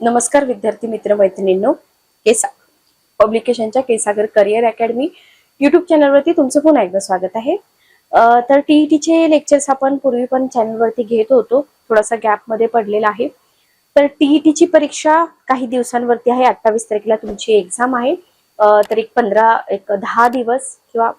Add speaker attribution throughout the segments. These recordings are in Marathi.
Speaker 1: नमस्कार विद्यार्थी मित्र मैत्रिणींनो, पब्लिकेशनच्या केसागर करिअर अकॅडमी यूट्यूब चॅनलवरती तुमचं पुन्हा एकदा स्वागत आहे। तर टीईटीचे लेक्चर्स आपण पूर्वी पण चॅनलवरती घेत होतो, थोडासा गॅप मध्ये पडलेला आहे। तर टीईटीची परीक्षा काही दिवसांवरती आहे, 28 तारखेला तुमची एक्झाम आहे। तर एक 10 दिवस किंवा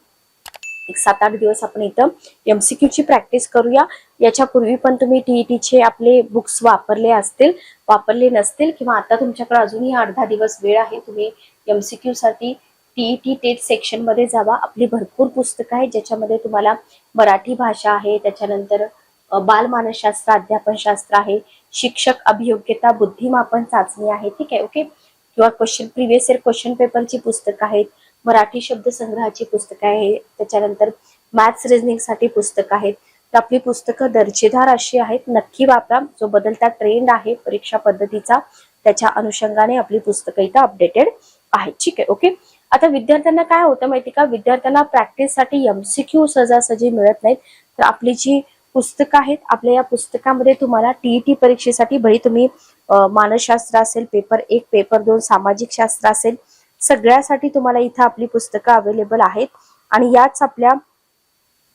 Speaker 1: एक 7-8 दिवस आपण इथं एमसीक्यू ची प्रॅक्टिस करूया। याच्यापूर्वी पण तुम्ही टीईटीचे आपले बुक्स वापरले नसतील किंवा आता तुमच्याकडे अजूनही अर्धा दिवस वेळ आहे, तुम्ही एमसीक्यू साठी टीईटी टेट सेक्शन मध्ये जावा। आपली भरपूर पुस्तकं आहेत ज्याच्यामध्ये तुम्हाला मराठी भाषा आहे, त्याच्यानंतर बालमानसशास्त्र, अध्यापनशास्त्र आहे, शिक्षक अभियोग्यता, बुद्धिमापन चाचणी आहे, ठीक आहे, ओके। किंवा प्रिव्हियस इयर क्वेश्चन पेपरची पुस्तकं आहेत, मराठी शब्द संग्रहाची पुस्तकं आहे, त्याच्यानंतर मॅथ्स रिझनिंग साठी पुस्तकं आहेत। तर आपली पुस्तकं दर्जेदार अशी आहेत, नक्की वापरा। जो बदलता ट्रेंड आहे परीक्षा पद्धतीचा त्याच्या अनुषंगाने आपली पुस्तकं इथं अपडेटेड आहेत, ठीक आहे, ओके। आता विद्यार्थ्यांना काय होतं माहिती का, विद्यार्थ्यांना प्रॅक्टिस साठी एमसीक्यू सहजासहजी मिळत नाहीत। तर आपली जी पुस्तकं आहेत, आपल्या या पुस्तकामध्ये तुम्हाला टीईटी परीक्षेसाठी भले तुम्ही मानसशास्त्र असेल, पेपर 1, पेपर 2, सामाजिक शास्त्र असेल, सगळ्यासाठी तुम्हाला इथं आपली पुस्तकं अवेलेबल आहेत। आणि याच आपल्या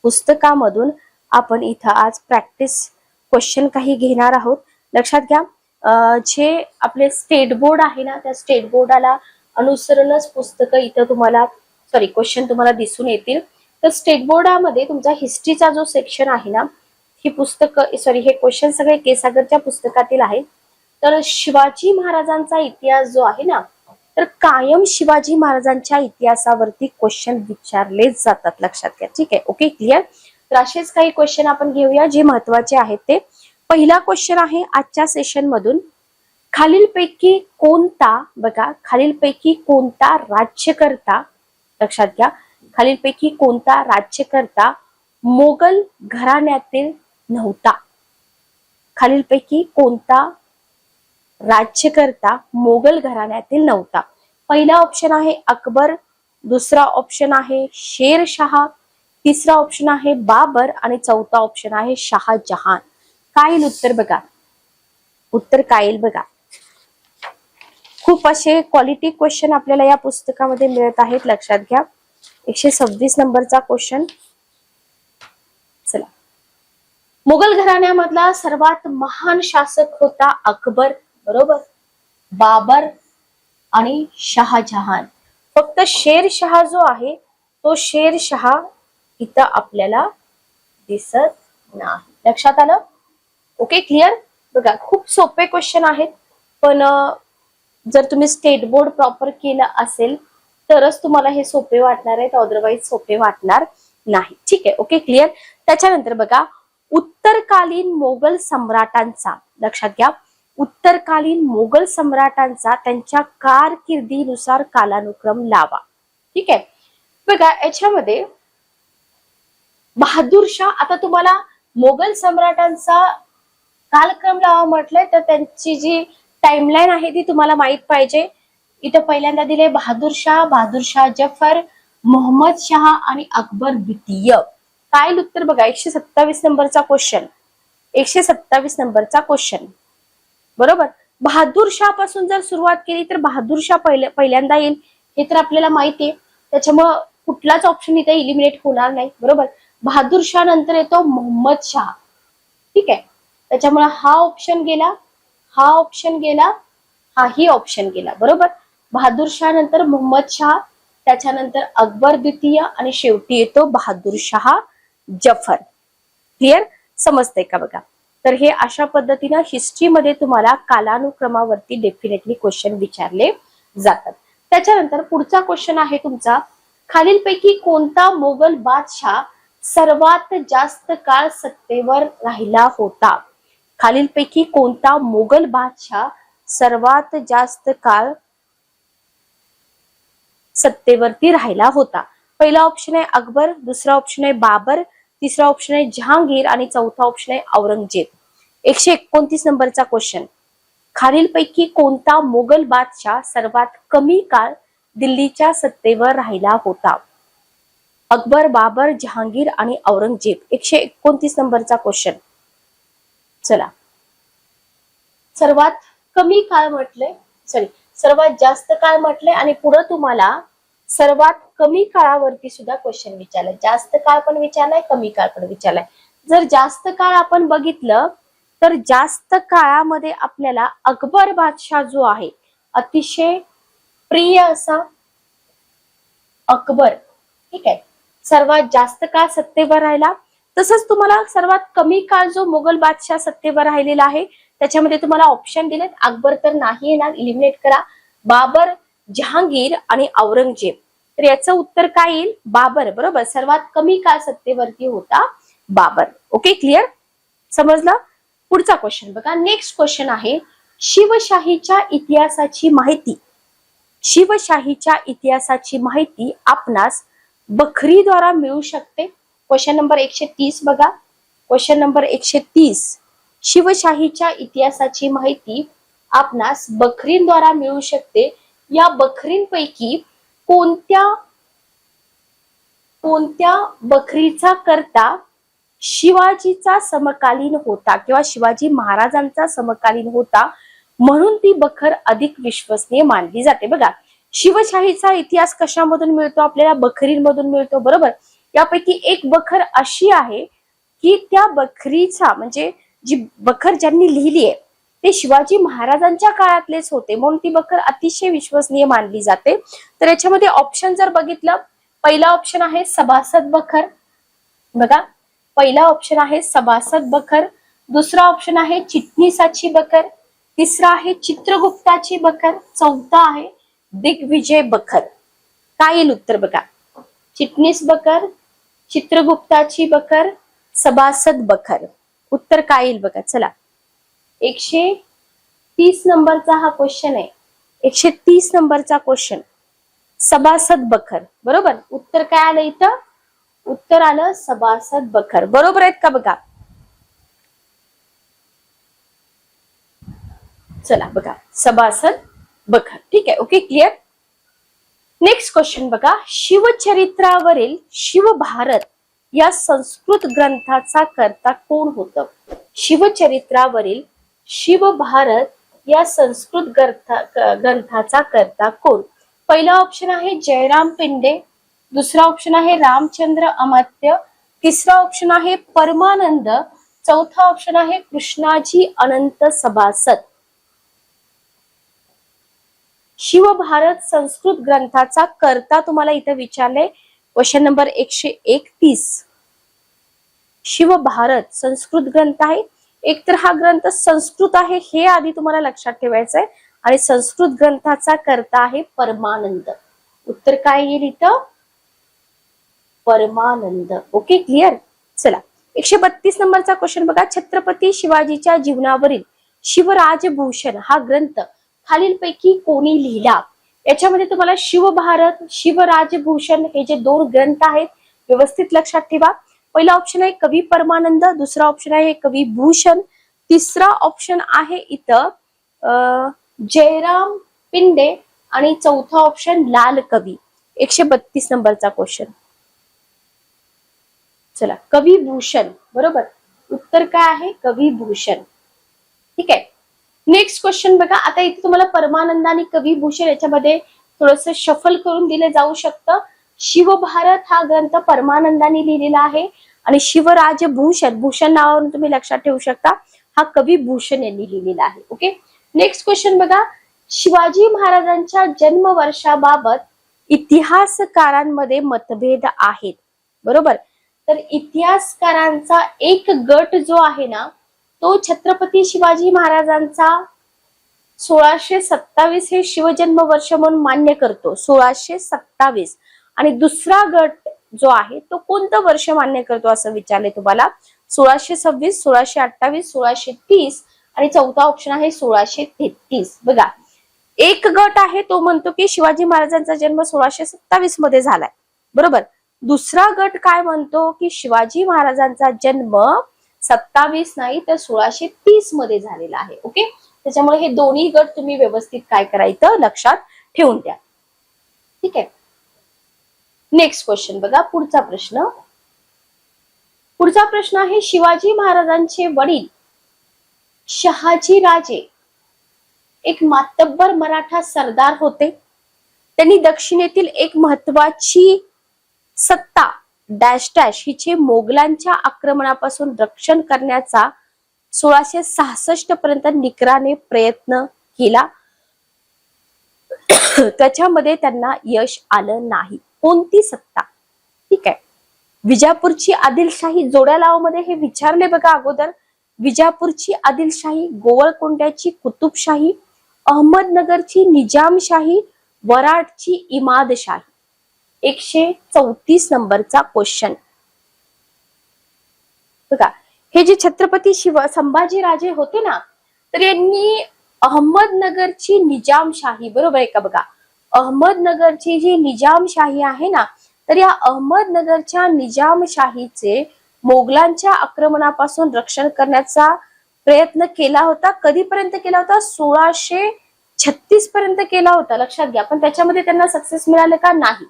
Speaker 1: पुस्तकामधून आपण इथं आज प्रॅक्टिस क्वेश्चन काही घेणार आहोत। लक्षात घ्या, जे आपले स्टेट बोर्ड आहे ना, त्या स्टेट बोर्डाला अनुसरूनच पुस्तकं इथं तुम्हाला क्वेश्चन तुम्हाला दिसून येतील। तर स्टेट बोर्डामध्ये तुमचा हिस्ट्रीचा जो सेक्शन आहे ना, ही पुस्तकं हे क्वेश्चन सगळे केसागरच्या पुस्तकातील आहेत। तर शिवाजी महाराजांचा इतिहास जो आहे ना, तर कायम शिवाजी महाराजांच्या इतिहासावरती क्वेश्चन विचारले जातात, लक्षात घ्या, ठीक आहे, ओके, क्लिअर। तर असेच काही क्वेश्चन आपण घेऊया जे महत्वाचे आहेत ते। पहिला क्वेश्चन आहे आजच्या सेशन मधून, खालीलपैकी कोणता, बघा, खालीलपैकी कोणता राज्यकर्ता, लक्षात घ्या, खालीलपैकी कोणता राज्यकर्ता मोगल घराण्यातील नव्हता? खालीलपैकी कोणता राज्यकर्ता मोगल घराण्यातील नव्हता? पहिला ऑप्शन आहे अकबर, दुसरा ऑप्शन आहे शेरशाह, तिसरा ऑप्शन आहे बाबर आणि चौथा ऑप्शन आहे शहाजहान। काय येईल उत्तर? बघा, उत्तर काय येईल बघा। खूप असे क्वालिटी क्वेश्चन आपल्याला या पुस्तकामध्ये मिळत आहेत, लक्षात घ्या। 126 नंबरचा क्वेश्चन। चला, मुघल घराण्यामधला सर्वात महान शासक होता अकबर, बरोबर, बाबर आणि शहाजहान। फक्त शेरशाह जो आहे तो शेरशाह इथं आपल्याला दिसत नाही, लक्षात आलं, ओके, क्लिअर। बघा, खूप सोपे क्वेश्चन आहेत, पण जर तुम्ही स्टेट बोर्ड प्रॉपर केलं असेल तरच तुम्हाला हे सोपे वाटणार आहेत, अदरवाईज सोपे वाटणार नाही, ठीक आहे, ओके, क्लिअर। त्याच्यानंतर बघा, उत्तरकालीन मोगल सम्राटांचा, लक्षात घ्या, उत्तरकालीन मोगल सम्राटांचा त्यांच्या कारकिर्दीनुसार कालानुक्रम लावा, ठीक आहे। बघा, याच्यामध्ये बहादूरशाह, आता तुम्हाला मोगल सम्राटांचा कालक्रम लावा म्हटलंय तर त्यांची जी टाइमलाईन आहे ती तुम्हाला माहित पाहिजे। इथं पहिल्यांदा दिले बहादूरशाह जफर, मोहम्मद शाह आणि अकबर द्वितीय। काय उत्तर? बघा, 127 नंबरचा क्वेश्चन, 127 नंबरचा क्वेश्चन, बरोबर। बहादूरशाह पासून जर सुरुवात केली तर बहादूरशाह पहिल्यांदा येईल, हे तर आपल्याला माहिती आहे, त्याच्यामुळे कुठलाच ऑप्शन इथे इलिमिनेट होणार नाही, बरोबर। बहादूरशाह नंतर येतो मोहम्मद शाह, ठीक आहे, त्याच्यामुळे हा ऑप्शन गेला, हा ऑप्शन गेला, हाही ऑप्शन गेला, बरोबर। बहादूरशाह नंतर मोहम्मद शाह, त्याच्यानंतर अकबर द्वितीय आणि शेवटी येतो बहादूरशाह जफर। क्लिअर, समजतंय का? बघा, तर हे अशा पद्धतीनं हिस्ट्रीमध्ये तुम्हाला कालानुक्रमावरती डेफिनेटली क्वेश्चन विचारले जातात। त्याच्यानंतर पुढचा क्वेश्चन आहे तुमचा, खालीलपैकी कोणता मोगल बादशाह सर्वात जास्त काळ सत्तेवर राहिला होता? खालीलपैकी कोणता मोगल बादशाह सर्वात जास्त काळ सत्तेवरती राहिला होता? पहिला ऑप्शन आहे अकबर, दुसरा ऑप्शन आहे बाबर, तिसरा ऑप्शन आहे जहांगीर आणि चौथा ऑप्शन आहे औरंगजेब। 129 नंबरचा क्वेश्चन, खालीलपैकी कोणता मोगल बादशाह सर्वात कमी काळ दिल्लीच्या सत्तेवर राहिला होता? अकबर, बाबर, जहांगीर आणि औरंगजेब। 129 नंबरचा क्वेश्चन। चला, सर्वात कमी काळ म्हटलंय, सर्वात जास्त काळ म्हटलंय आणि पुढे तुम्हाला सर्वात कमी काळावरती सुद्धा क्वेश्चन विचारलाय. जास्त काळ पण विचारलाय, कमी काळ पण विचारलाय. जर जास्त काळ आपण बघितलं तर जास्त काळामध्ये आपल्याला अकबर बादशाह जो आहे, अतिशय प्रिय असा अकबर, ठीक आहे, सर्वात जास्त काळ सत्तेवर राहिला. तसंच तुम्हाला सर्वात कमी काळ जो मुघल बादशाह सत्तेवर राहिलेला आहे त्याच्यामध्ये तुम्हाला ऑप्शन दिलेत. अकबर तर नाही येणार, इलिमिनेट करा. बाबर, जहांगीर आणि औरंगजेब. तर याचं उत्तर काय येईल? बाबर. बरोबर, सर्वात कमी काळ सत्तेवरती होता बाबर. ओके, क्लिअर, समजलं? पुढचा क्वेश्चन बघा. नेक्स्ट क्वेश्चन आहे शिवशाहीच्या इतिहासाची माहिती. शिवशाहीच्या इतिहासाची माहिती आपणास बखरीद्वारा मिळू शकते. क्वेश्चन नंबर 130 बघा. Question number 130. शिवशाहीच्या इतिहासाची माहिती आपणास बखरींद्वारा मिळू शकते. या बखरींपैकी कोणत्या बखरीचा कर्ता शिवाजीचा समकालीन होता किंवा शिवाजी महाराजांचा समकालीन होता, म्हणून ती बखर अधिक विश्वसनीय मानली जाते. बघा, शिवशाहीचा इतिहास कशामधून मिळतो? आपल्याला बखरींमधून मिळतो. बरोबर, यापैकी एक बखर अशी आहे की त्या बखरीचा म्हणजे जी बखर ज्यांनी लिहिली आहे ते शिवाजी महाराजांच्या काळातलेच होते, म्हणून ती बखर अतिशय विश्वसनीय मानली जाते. तर याच्यामध्ये ऑप्शन जर बघितलं, पहिला ऑप्शन आहे सभासद बखर. बघा, पहिला ऑप्शन आहे सभासद बखर. दुसरा ऑप्शन आहे चिटणीसाची बखर. तिसरा आहे चित्रगुप्ताची बखर. चौथा आहे दिग्विजय बखर. काय येईल उत्तर? बघा, चिटणीस बखर, चित्रगुप्ताची बखर, सभासद बखर. उत्तर काय येईल बघा. चला, 130 नंबरचा हा क्वेश्चन आहे. 130 नंबरचा क्वेश्चन, सभासद बखर. बरोबर, उत्तर काय आलं इथं? उत्तर आलं सभासद बखर. बरोबर आहेत का? बघा, चला बघा, सभासद बखर. ठीक आहे, ओके, क्लिअर. नेक्स्ट क्वेश्चन बघा. शिवचरित्रावरील शिवभारत या संस्कृत ग्रंथाचा कर्ता कोण होतं? शिवचरित्रावरील शिवभारत या संस्कृत ग्रंथाचा कर्ता कोण? पहिला ऑप्शन आहे जयराम पिंडे. दुसरा ऑप्शन आहे रामचंद्र अमात्य. तिसरा ऑप्शन आहे परमानंद. चौथा ऑप्शन आहे कृष्णाजी अनंत सभासद. शिवभारत संस्कृत ग्रंथाचा कर्ता तुम्हाला इथे विचारले. Question number 131. शिवभारत संस्कृत ग्रंथ आहे. एक तर हा ग्रंथ संस्कृत आहे हे आधी तुम्हाला लक्षात ठेवायचंय, आणि संस्कृत ग्रंथाचा कर्ता आहे परमानंद. उत्तर काय येईल इथं? परमानंद. Okay, clear. चला, 132 नंबरचा क्वेश्चन बघा. छत्रपती शिवाजीच्या जीवनावरील शिवराजभूषण हा ग्रंथ खालीलपैकी कोणी लिहिला? याच्यामध्ये तुम्हाला शिवभारत, शिवराजभूषण हे जे दोन ग्रंथ आहेत व्यवस्थित लक्षात ठेवा. पहिला ऑप्शन आहे कवी परमानंद. दुसरा ऑप्शन आहे कवी भूषण. तिसरा ऑप्शन आहे इथं जयराम पिंडे. आणि चौथा ऑप्शन लाल कवी. 132 नंबरचा क्वेश्चन. चला, कवी भूषण. बरोबर, उत्तर काय आहे? कवी भूषण. ठीक आहे. नेक्स्ट क्वेश्चन बघा. आता इथे तुम्हाला परमानंद आणि कवी भूषण याच्यामध्ये थोडस शफल करून दिले जाऊ शकतं. शिवभारत हा ग्रंथ परमानंदाने लिहिलेला आहे आणि शिवराजभूषण, भूषण नावावरून तुम्ही लक्षात ठेवू शकता, हा कवी भूषण यांनी लिहिलेला आहे. ओके. नेक्स्ट क्वेश्चन बघा. शिवाजी महाराजांच्या जन्मवर्षाबाबत इतिहासकारांमध्ये मतभेद आहेत. बरोबर, तर इतिहासकारांचा एक गट जो आहे ना तो छत्रपती शिवाजी महाराजांचा 1627 हे शिवजन्म वर्ष म्हणून मान्य करतो. 1627. आणि दुसरा गट जो आहे तो कोणतं वर्ष मान्य करतो असं विचारले तुम्हाला. 1626, 1628, 1630 आणि चौथा ऑप्शन आहे 1633. बघा, एक गट आहे तो म्हणतो की शिवाजी महाराजांचा जन्म 1627 मध्ये झालाय. बरोबर. दुसरा गट काय म्हणतो की शिवाजी महाराजांचा जन्म 27 नाही तर 1630 मध्ये झालेला आहे. ओके. त्याच्यामुळे हे दोन्ही गट तुम्ही व्यवस्थित काय करायचं लक्षात ठेवून द्या. ठीक आहे. नेक्स्ट क्वेश्चन बघा. पुढचा प्रश्न आहे शिवाजी महाराजांचे वडील शहाजी राजे एक मातब्बर मराठा सरदार होते. त्यांनी दक्षिणेतील एक महत्वाची सत्ता डॅश डॅश हिचे मोगलांच्या आक्रमणापासून रक्षण करण्याचा 1666 पर्यंत निकराने प्रयत्न केला. त्याच्यामध्ये त्यांना यश आलं नाही. कोणती सत्ता? ठीक आहे, विजापूरची आदिलशाही. जोड्या लावामध्ये हे विचारले बघा अगोदर. विजापूरची आदिलशाही, गोवळकोंड्याची कुतुबशाही, अहमदनगरची निजामशाही, वराडची इमादशाही. 134 नंबरचा क्वेश्चन बघा. हे जे छत्रपती संभाजी राजे होते ना, तर यांनी अहमदनगरची निजामशाही, बरोबर आहे का बघा, अहमदनगरची जी निजामशाही आहे ना, तर या अहमदनगरच्या निजामशाहीचे मोगलांच्या आक्रमणापासून रक्षण करण्याचा प्रयत्न केला होता. कधीपर्यंत केला होता? 1636 पर्यंत केला होता, लक्षात घ्या. पण त्याच्यामध्ये त्यांना सक्सेस मिळालं का? नाही.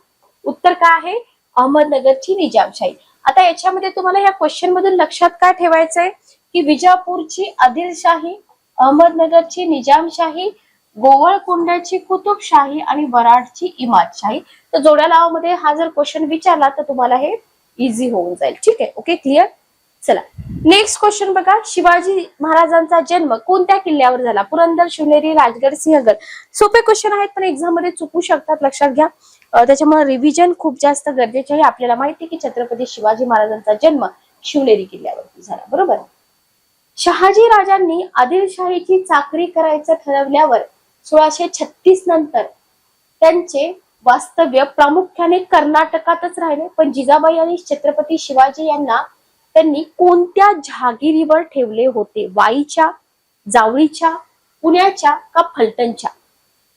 Speaker 1: उत्तर काय आहे? अहमदनगरची निजामशाही. आता याच्यामध्ये तुम्हाला या क्वेश्चन मधून लक्षात काय ठेवायचंय की विजापूरची आदिलशाही, अहमदनगरची निजामशाही, गोवळकोंड्याची कुतुबशाही आणि वराडची इमादशाही. तर जोड्या लावामध्ये हा जर क्वेश्चन विचारला तर तुम्हाला हे इझी होऊन जाईल. ठीक आहे, ओके, क्लिअर. चला नेक्स्ट क्वेश्चन बघा. शिवाजी महाराजांचा जन्म कोणत्या किल्ल्यावर झाला? पुरंदर, शिवनेरी, राजगड, सिंहगड. सोपे क्वेश्चन आहेत पण एक्झाम मध्ये चुकू शकतात, लक्षात घ्या. त्याच्यामुळे रिव्हिजन खूप जास्त गरजेचे आहे. आपल्याला माहिती आहे की छत्रपती शिवाजी महाराजांचा जन्म शिवनेरी किल्ल्यावरती झाला, बरोबर. शहाजी राजांनी आदिलशाहीची चाकरी करायचं ठरवल्यावर 1636 नंतर त्यांचे वास्तव्य प्रामुख्याने कर्नाटकातच राहिले. पण जिजाबाई आणि छत्रपती शिवाजी यांना त्यांनी कोणत्या जहागिरीवर ठेवले होते? वाईच्या, जावळीच्या, पुण्याच्या का फलटणच्या?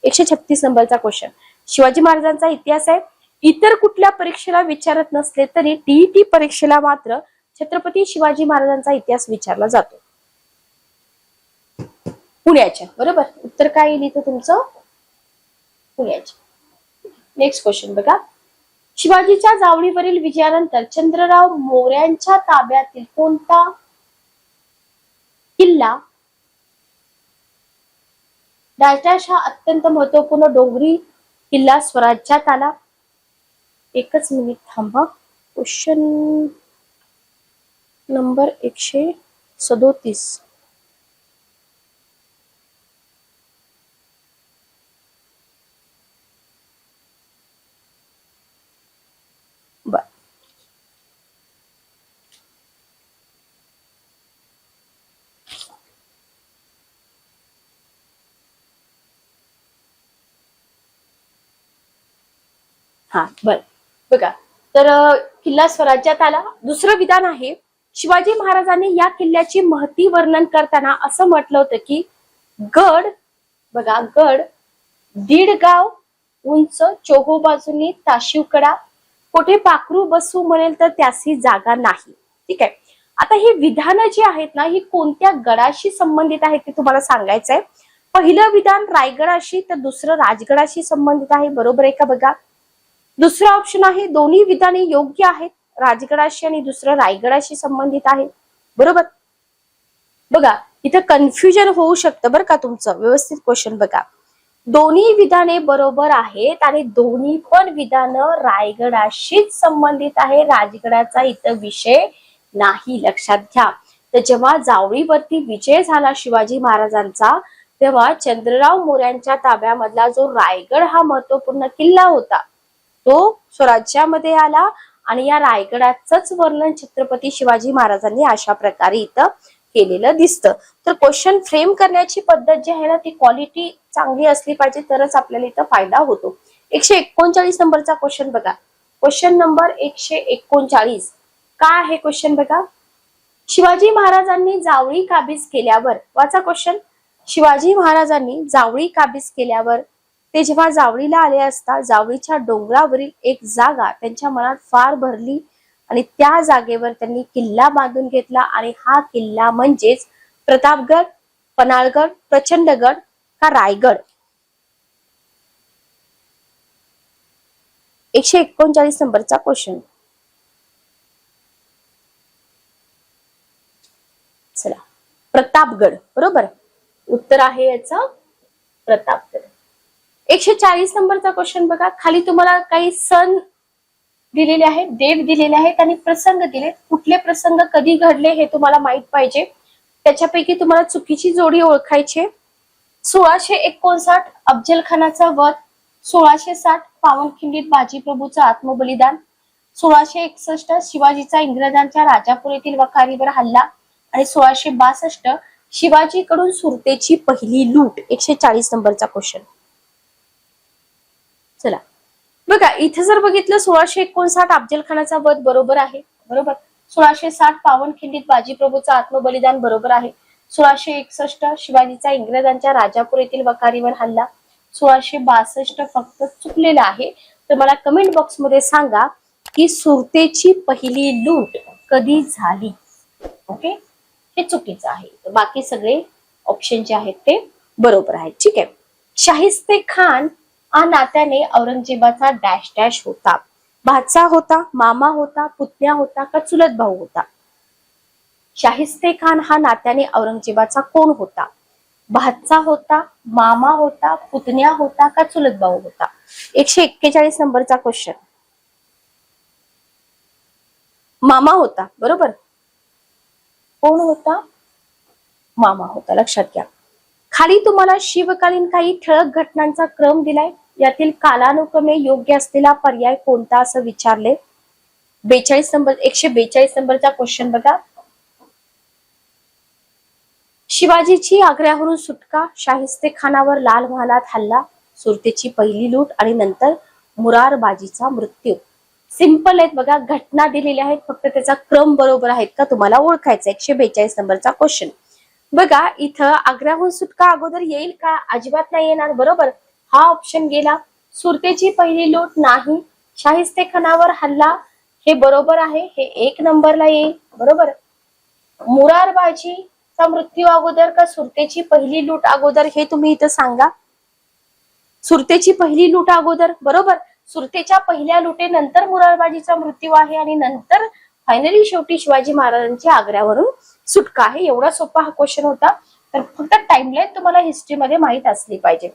Speaker 1: 136 नंबरचा क्वेश्चन. शिवाजी महाराजांचा इतिहास आहे. इतर कुठल्या परीक्षेला विचारत नसले तरी टीईटी परीक्षेला मात्र छत्रपती शिवाजी महाराजांचा इतिहास विचारला जातो. पुण्याच्या, बरोबर. उत्तर काय येईल इथं तुमचं? पुण्याच्या. नेक्स्ट क्वेश्चन बघा. शिवाजीच्या जावळीवरील विजयानंतर चंद्रराव मोऱ्यांच्या ताब्यातील कोणता किल्ला डॅश हा अत्यंत महत्वपूर्ण डोंगरी किल्ला स्वराज्यात आला? एकच मिनिट थांबा. Question number 137. हा बर बघा. तर किल्ला स्वराज्यात आला. दुसरं विधान आहे, शिवाजी महाराजांनी या किल्ल्याची महती वर्णन करताना असं म्हटलं होतं की गड, बघा, गड दीड गाव उंच, चोहो बाजूनी ताशिवकडा, कोठे पाखरू बसू म्हणेल तर त्यासी जागा नाही. ठीक आहे. आता ही विधानं जी आहेत ना, ही कोणत्या गडाशी संबंधित आहेत ते तुम्हाला सांगायचंय. पहिलं विधान रायगडाशी तर दुसरं राजगडाशी संबंधित आहे, बरोबर आहे का बघा. दुसरा ऑप्शन आहे दोन्ही विधाने योग्य आहेत, राजगडाशी आणि दुसरं रायगडाशी संबंधित आहे, बरोबर. बघा इथं कन्फ्युजन होऊ शकतं बरं का तुमचं. व्यवस्थित क्वेश्चन बघा. दोन्ही विधाने बरोबर आहेत आणि दोन्ही पण विधानं रायगडाशीच संबंधित आहे, राजगडाचा इथं विषय नाही, लक्षात घ्या. तर जेव्हा जावळीवरती विजय झाला शिवाजी महाराजांचा, तेव्हा चंद्रराव मोऱ्यांच्या ताब्यामधला जो रायगड हा महत्वपूर्ण किल्ला होता तो स्वराज्यामध्ये आला आणि या रायगडाचंच वर्णन छत्रपती शिवाजी महाराजांनी अशा प्रकारे इथं केलेलं दिसतं. तर क्वेश्चन फ्रेम करण्याची पद्धत जी आहे ना, ती क्वालिटी चांगली असली पाहिजे तरच आपल्याला इथं फायदा होतो. 139 नंबरचा क्वेश्चन बघा. क्वेश्चन नंबर 139 काय आहे क्वेश्चन बघा. शिवाजी महाराजांनी जावळी काबीज केल्यावर, वाचा क्वेश्चन. शिवाजी महाराजांनी जावळी काबीज केल्यावर ते जेव्हा जावळीला आले असता जावळीच्या डोंगरावरील एक जागा त्यांच्या मनात फार भरली आणि त्या जागेवर त्यांनी किल्ला बांधून घेतला आणि हा किल्ला म्हणजेच प्रतापगड, पन्हाळगड, प्रचंडगड का रायगड? 139 नंबरचा क्वेश्चन. चला, प्रतापगड, बरोबर उत्तर आहे याचं प्रतापगड. 140 नंबरचा क्वेश्चन बघा. खाली तुम्हाला काही सण दिलेले आहेत, डेट दिलेले आहेत आणि प्रसंग दिले. कुठले प्रसंग कधी घडले हे तुम्हाला माहित पाहिजे. त्याच्यापैकी तुम्हाला चुकीची जोडी ओळखायची. 1659 अफजल खानाचा वध, 1660 पावनखिंडीत बाजीप्रभूचं आत्मबलिदान, 1661 शिवाजीचा इंग्रजांच्या राजापूर येथील वखारीवर हल्ला आणि 1662 शिवाजीकडून सुरतेची पहिली लूट. 140 नंबरचा क्वेश्चन. चला बघा, इथे जर बघितलं 1659 अफजल खानाचा वध बरोबर आहे, बरोबर. 1660 पावनखिंडीत बाजीप्रभूचं आत्मबलिदान बरोबर आहे. 1661 शिवाजीचा इंग्रजांच्या राजापूर येथील वखारीवर हल्ला. 1662 फक्त चुकलेला आहे. तर मला कमेंट बॉक्स मध्ये सांगा की सुरतेची पहिली लूट कधी झाली. ओके, हे चुकीचं आहे. तर बाकी सगळे ऑप्शन जे आहेत ते बरोबर आहेत. ठीक आहे. शाहिस्ते खान हा नात्याने औरंगजेबाचा डॅश डॅश होता. भाचा होता, मामा होता, पुतण्या होता का चुलत भाऊ होता. शाहिस्ते खान हा नात्याने औरंगजेबाचा कोण होता. भाचा होता, मामा होता, पुतण्या होता का चुलत भाऊ होता. 141 नंबरचा क्वेश्चन. मामा होता, बरोबर. कोण होता. मामा होता, लक्षात घ्या. खाली तुम्हाला शिवकालीन काही ठळक घटनांचा क्रम दिलाय. यातील कालानुक्रमे योग्य असलेला पर्याय कोणता असं विचारले. 142 नंबरचा क्वेश्चन बघा. शिवाजीची आग्र्यावरून सुटका, शाहिस्ते खानावर लाल महालात हल्ला, सुरतेची पहिली लूट आणि नंतर मुरारबाजीचा मृत्यू. सिंपल आहेत बघा, घटना दिलेल्या आहेत, फक्त त्याचा क्रम बरोबर आहेत का तुम्हाला ओळखायचा. 142 नंबरचा क्वेश्चन बघा. इथं आग्र्याहून सुटका अगोदर येईल का. अजिबात नाही येणार, बरोबर. हा ऑप्शन गेला. सुरतेची पहिली लूट नाही. शाहिस्ते खानावर हल्ला हे बरोबर आहे, हे 1 नंबरला येईल, बरोबर. मुरारबाजीचा मृत्यू अगोदर का सुरतेची पहिली लूट अगोदर हे तुम्ही इथं सांगा. सुरतेची पहिली लूट अगोदर, बरोबर. सुरतेच्या पहिल्या लुटेनंतर मुरारबाजीचा मृत्यू आहे आणि नंतर फायनली शेवटी शिवाजी महाराजांची आग्र्यावरून सुटका आहे. एवढा सोपा हा क्वेश्चन होता. तर फक्त टाइमलाईन तुम्हाला हिस्ट्रीमध्ये माहित असली पाहिजे.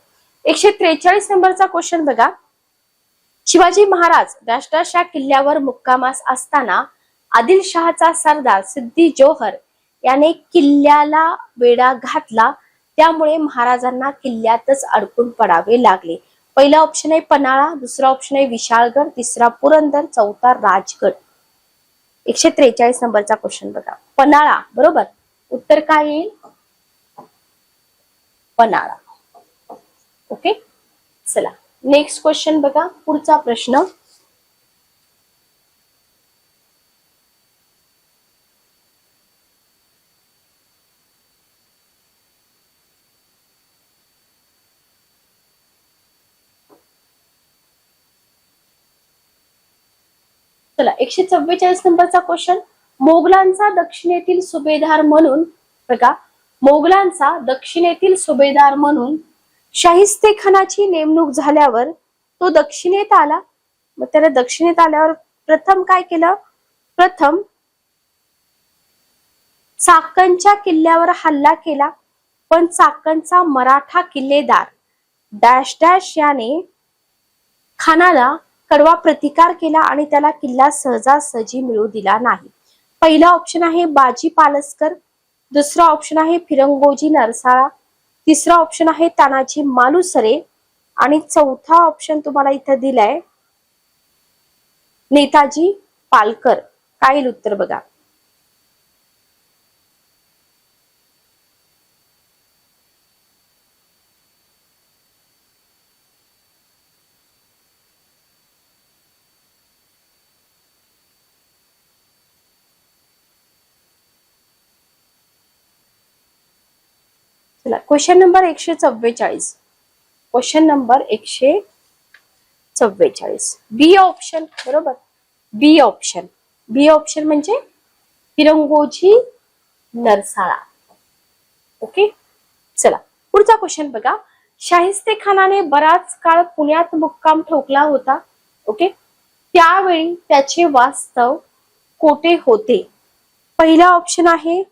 Speaker 1: 143 नंबरचा क्वेश्चन बघा. शिवाजी महाराज राष्ट्राच्या किल्ल्यावर मुक्कामास असताना आदिलशहाचा सरदार सिद्दी जोहर याने किल्ल्याला वेढा घातला, त्यामुळे महाराजांना किल्ल्यातच अडकून पडावे लागले. पहिला ऑप्शन आहे पन्हाळा, दुसरा ऑप्शन आहे विशाळगड, तिसरा पुरंदर, चौथा राजगड. 143 नंबरचा क्वेश्चन बघा. पन्हाळा, बरोबर. उत्तर काय येईल. पन्हाळा. ओके, चला नेक्स्ट क्वेश्चन बघा. पुढचा प्रश्न. चला 144 नंबरचा क्वेश्चन. मोगलांचा दक्षिणेतील सुभेदार म्हणून बघा, मोगलांचा दक्षिणेतील सुभेदार म्हणून शाहिस्ते खानाची नेमणूक झाल्यावर तो दक्षिणेत आला. मग त्याला दक्षिणेत आल्यावर प्रथम काय केलं. प्रथम चाकणच्या किल्ल्यावर हल्ला केला, पण चाकणचा मराठा किल्लेदार डॅश डॅश याने खानाला कडवा प्रतिकार केला आणि त्याला किल्ला सहजासहजी मिळू दिला नाही. पहिला ऑप्शन आहे बाजी पालसकर, दुसरा ऑप्शन आहे फिरंगोजी नरसाळा, तिसरा ऑप्शन आहे तानाजी मालुसरे आणि चौथा ऑप्शन तुम्हाला इथं दिलाय नेताजी पालकर. काय येईल उत्तर बघा. चला क्वेश्चन नंबर 144. क्वेश्चन नंबर 144 बी ऑप्शन, बरोबर. बी ऑप्शन. बी ऑप्शन म्हणजे फिरंगोजी नरसाळा. ओके, चला पुढचा क्वेश्चन बघा. शाहिस्ते खानाने बराच काळ पुण्यात मुक्काम ठोकला होता. ओके, त्यावेळी त्याचे वास्तव कोठे होते. पहिला ऑप्शन आहे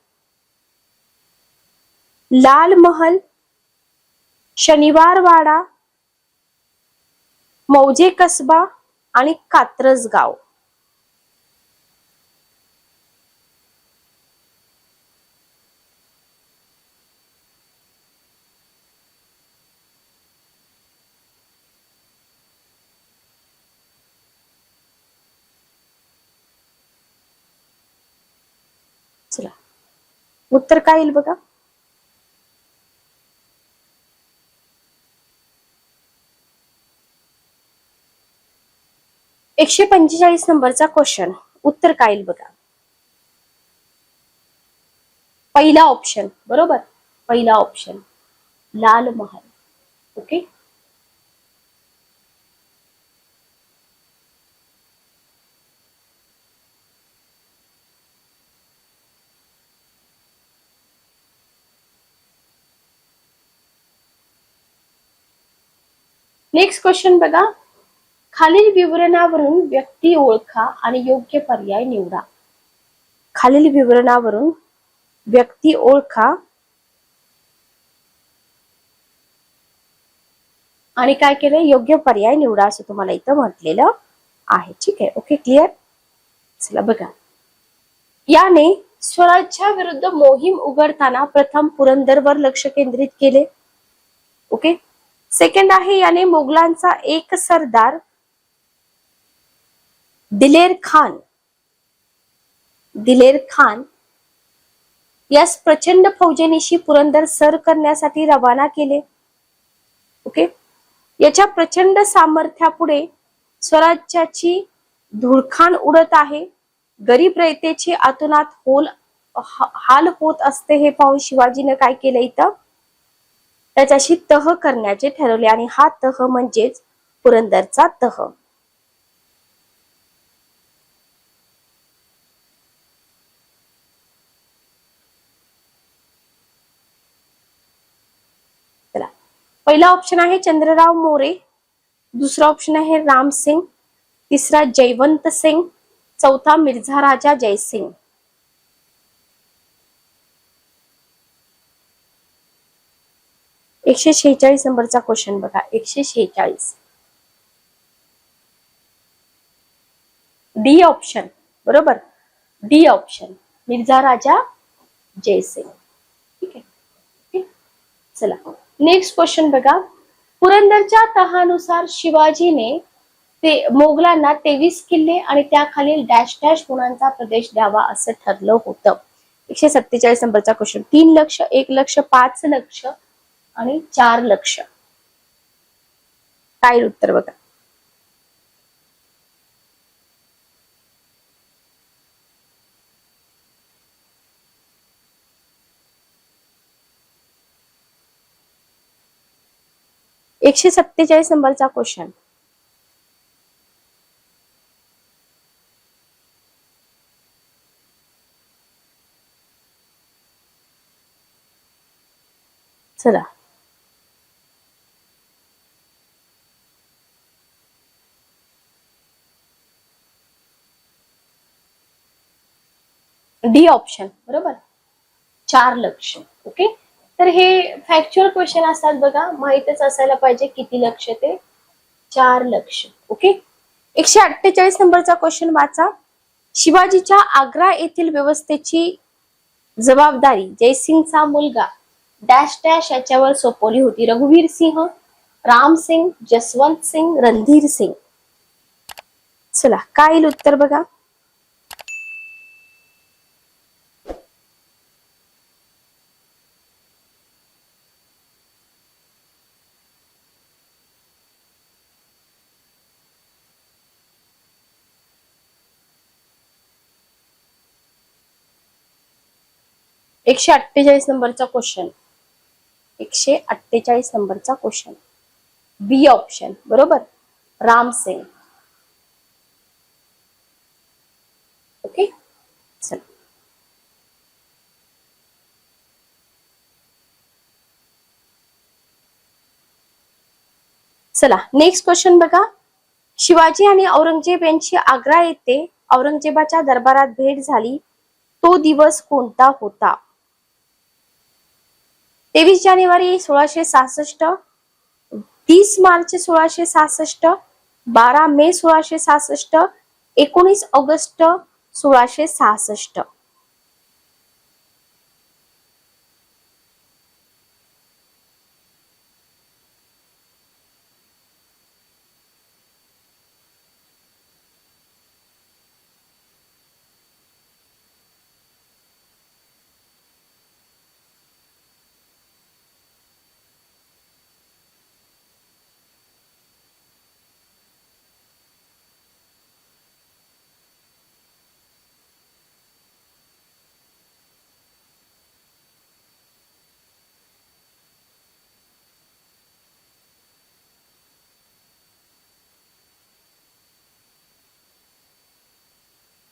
Speaker 1: लाल महल, शनिवार वाडा, मौजे कसबा आणि कात्रज गाव. चला उत्तर काय येईल बघा. एकशे 45 नंबरचा क्वेश्चन, उत्तर काय येईल बघा. पहिला ऑप्शन बरोबर, पहिला option Lal Mahal. Okay. Next question बघा. खालील विवरणावरून व्यक्ती ओळखा आणि योग्य पर्याय निवडा. खालील विवरणावरून व्यक्ती ओळखा आणि काय केलं, योग्य पर्याय निवडा असं तुम्हाला इथं म्हटलेलं आहे. ठीक आहे. Okay, clear. चला बघा. याने स्वराज्याविरुद्ध मोहीम उघडताना प्रथम पुरंदरवर लक्ष केंद्रित केले. ओके. सेकंड आहे, याने मोगलांचा एक सरदार दिलेर खान यास प्रचंड फौजेनिशी पुरंदर सर करण्यासाठी रवाना केले. ओके. याच्या प्रचंड सामर्थ्यापुढे स्वराज्याची धुळखाण उडत आहे. गरीब रयतेची आतोनात हाल होत असते हे पाहून शिवाजीने काय केलं, इथं त्याच्याशी तह करण्याचे ठरवले आणि हा तह म्हणजेच पुरंदरचा तह. चला, पहिला ऑप्शन आहे चंद्रराव मोरे, दुसरा ऑप्शन आहे राम सिंग, तिसरा जयवंत सिंग, चौथा मिर्झा राजा जयसिंग. एकशे 46 नंबरचा क्वेश्चन बघा. 146 डी ऑप्शन बरोबर, डी ऑप्शन मिर्झा राजा जयसिंग. ठीक आहे. चला नेक्स्ट क्वेश्चन बघा. पुरंदरच्या तहानुसार शिवाजीने मोगलांना 23 किल्ले आणि त्याखालील डॅश डॅश गुणांचा प्रदेश द्यावा असं ठरलं होतं. 147 नंबरचा क्वेश्चन. 3 लक्ष, 1 लक्ष, 5 लक्ष आणि 4 लक्ष. काय उत्तर बघा. एकशे 47 नंबरचा क्वेश्चन. चला डी ऑप्शन बरोबर, 4 लक्ष. ओके. तर हे फॅक्च्युअल क्वेश्चन असतात बघा, माहितच असायला पाहिजे किती लक्ष ते, 4 लक्ष. ओके. 148 नंबरचा क्वेश्चन वाचा. शिवाजीच्या आग्रा येथील व्यवस्थेची जबाबदारी जयसिंगचा मुलगा डॅश डॅश याच्यावर सोपवली होती. रघुवीर सिंह, राम सिंग, जसवंत सिंग, रणधीर सिंग. चला काय येईल उत्तर बघा. एकशे 48 नंबरचा क्वेश्चन. 148 नंबरचा क्वेश्चन. बी ऑप्शन बरोबर, राम सिंग. ओके. चला चला नेक्स्ट क्वेश्चन बघा. शिवाजी आणि औरंगजेब यांची आग्रा येथे औरंगजेबाच्या दरबारात भेट झाली. तो दिवस कोणता होता. 23 जानेवारी 1666, 30 मार्च 1666, 12 मे 1666, 19 ऑगस्ट 1666.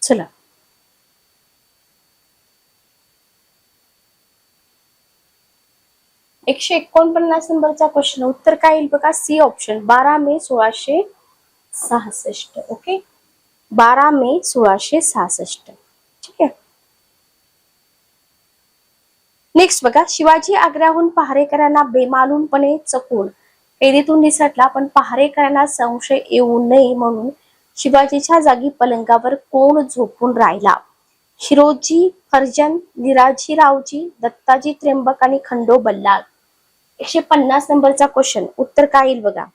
Speaker 1: चला, एकशे 49 नंबरचा क्वेश्चन, उत्तर काय येईल बघा, सी ऑप्शन, 12 मे 1666. ओके, 12 मे 1666. ठीक आहे. नेक्स्ट बघा, शिवाजी आग्र्याहून पहारेकरांना बेमालूमपणे चकून कैदेतून निसटला, पण पहारेकरांना संशय येऊ नये म्हणून शिवाजीच्या जागी पलंगावर कोण झोपून राहिला? हिरोजी फर्जंद, निराजीरावजी, दत्ताजी त्र्यंबक आणि खंडो बल्लाळ. 150 नंबरचा क्वेश्चन, उत्तर काय येईल बघा.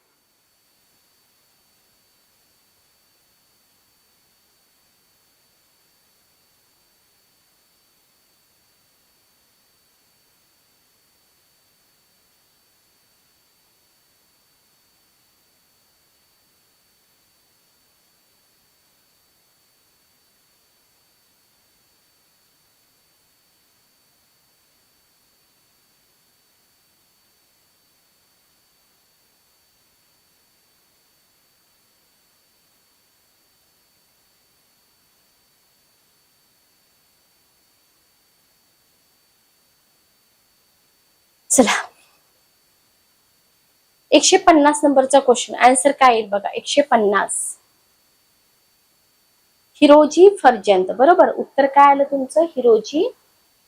Speaker 1: चला, 150 नंबरचा क्वेश्चन, आन्सर काय येईल बघा. 150, हिरोजी फर्जंद. बरोबर, उत्तर काय आलं तुमचं, हिरोजी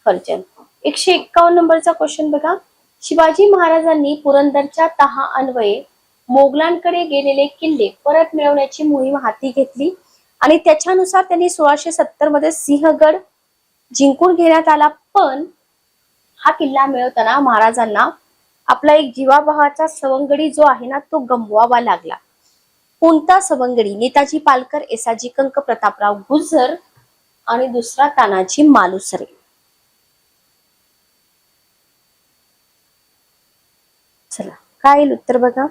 Speaker 1: फर्जंद. 151 नंबरचा क्वेश्चन बघा, शिवाजी महाराजांनी पुरंदरच्या तहा अन्वये मोगलांकडे गेलेले किल्ले परत मिळवण्याची मोहीम हाती घेतली आणि त्याच्यानुसार त्यांनी 1670 मध्ये सिंहगड जिंकून घेण्यात आला. पण हा किल्ला मिळवताना महाराजांना आपला एक जीवाभावाचा सवंगडी जो आहे ना, तो गमवावा लागला. कोणता सवंगडी? नेताजी पालकर, येसाजी कंक, प्रतापराव गुजर आणि दुसरा तानाजी मालुसरे. चला, काय येईल उत्तर बघा.